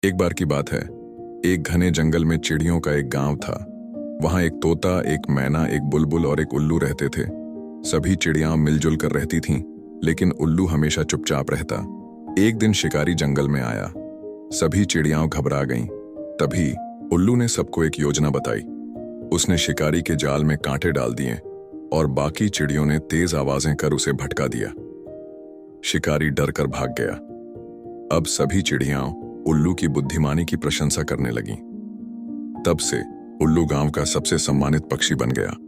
एक बार की बात है। एक घने जंगल में चिड़ियों का एक गांव था। वहां एक तोता, एक मैना, एक बुलबुल और एक उल्लू रहते थे। सभी चिड़ियां मिलजुल कर रहती थीं, लेकिन उल्लू हमेशा चुपचाप रहता। एक दिन शिकारी जंगल में आया। सभी चिड़ियां घबरा गईं। तभी उल्लू ने सबको एक योजना बताई। उसने शिकारी के जाल में कांटे डाल दिए और बाकी चिड़ियों ने तेज आवाजें कर उसे भटका दिया। शिकारी डर कर भाग गया। अब सभी चिड़ियां उल्लू की बुद्धिमानी की प्रशंसा करने लगीं। तब से उल्लू गांव का सबसे सम्मानित पक्षी बन गया।